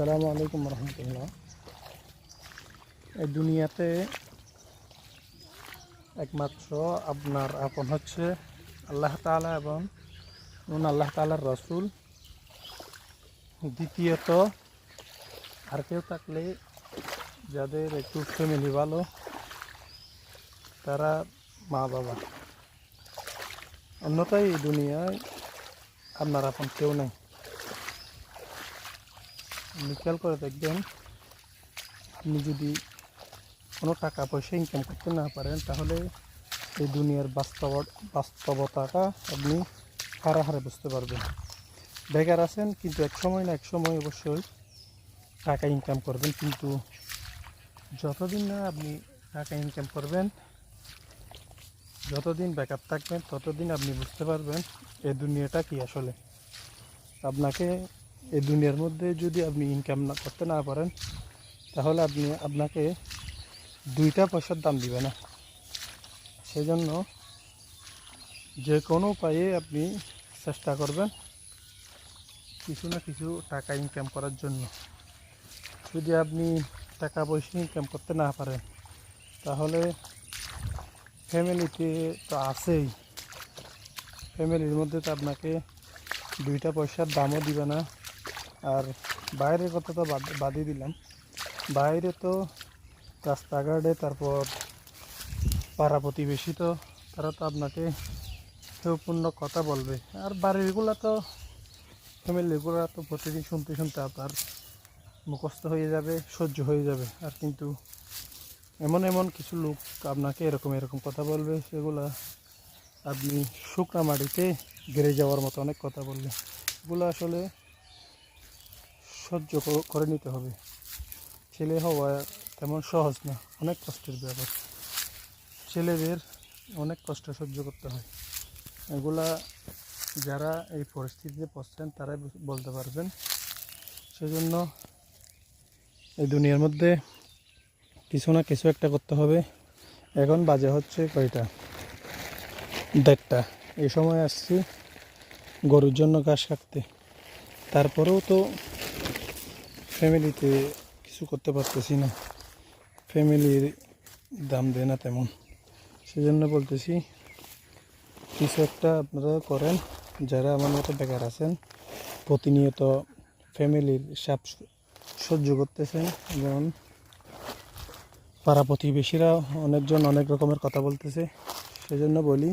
আসসালামু আলাইকুম রহমতুল্লাহ। এই দুনিয়াতে একমাত্র আপনার আপন হচ্ছে আল্লাহ তাআলা এবং আল্লাহ তাআলার রসুল। দ্বিতীয়ত আর কেউ থাকলে যাদের একটু ফ্যামিলি ভালো, তারা মা বাবা। অন্যথায় এই দুনিয়ায় আপনার আপন কেউ নেই। আপনি খেয়াল করে দেখবেন, আপনি যদি কোনো টাকা পয়সা ইনকাম করতে না পারেন, তাহলে এই দুনিয়ার বাস্তবতাটা আপনি হারে হারে বুঝতে পারবেন। বেকার আছেন, কিন্তু এক সময় না এক সময় অবশ্যই টাকা ইনকাম করবেন। কিন্তু যতদিন না আপনি টাকা ইনকাম করবেন, যতদিন বেকার থাকবেন, ততদিন আপনি বুঝতে পারবেন এই দুনিয়াটা কি আসলে। আপনাকে এই দুনিয়ার মধ্যে যদি আপনি ইনকাম না করতে না পারেন, তাহলে আপনাকে দুইটা পয়সার দাম দিবে না। সেজন্য যে কোনো উপায়ে আপনি চেষ্টা করবেন কিছু না কিছু টাকা ইনকাম করার জন্য। যদি আপনি টাকা পয়সা ইনকাম করতে না পারেন, তাহলে ফ্যামিলিতে তো আছেই, ফ্যামিলির মধ্যে তো আপনাকে দুইটা পয়সার দামও দিবে না। আর বাইরের কথা তো বাদই দিলাম, বাইরে তো রাস্তাঘাটে, তারপর পাড়া প্রতিবেশী, তো তারা তো আপনাকে পূর্ণ কথা বলবে। আর বাড়িরগুলো তো ফ্যামিলিগুলো তো প্রতিদিন শুনতে শুনতে আপনার মুখস্থ হয়ে যাবে, সহ্য হয়ে যাবে। আর কিন্তু এমন এমন কিছু লোক আপনাকে এরকম এরকম কথা বলবে, সেগুলা আপনি শুকনা মাটিতে গেড়ে যাওয়ার মতো অনেক কথা বলবে। এগুলো আসলে সহ্য করে নিতে হবে। ছেলে হওয়া তেমন সহজ না, অনেক কষ্টের ব্যাপার। ছেলেদের অনেক কষ্ট সহ্য করতে হয়। এগুলা যারা এই পরিস্থিতিতে পড়ছেন তারাই বলতে পারবেন। সেজন্য এই দুনিয়ার মধ্যে কিছু না কিছু একটা করতে হবে। এখন বাজে হচ্ছে কয়টা, 1:30। এই সময় আসছি গরুর জন্য ঘাস কাটতে। তারপরেও তো ফ্যামিলিতে কিছু করতে পারতেছি না, ফ্যামিলির দাম দেয় না তেমন। সেজন্য বলতেছি কিছু একটা আপনারা করেন, যারা আমার মতো বেকার আছেন, প্রতিনিয়ত ফ্যামিলির চাপ সহ্য করতেছেন, যেমন পাড়া প্রতিবেশীরা অনেকজন অনেক রকমের কথা বলতেছে। সেজন্য বলি,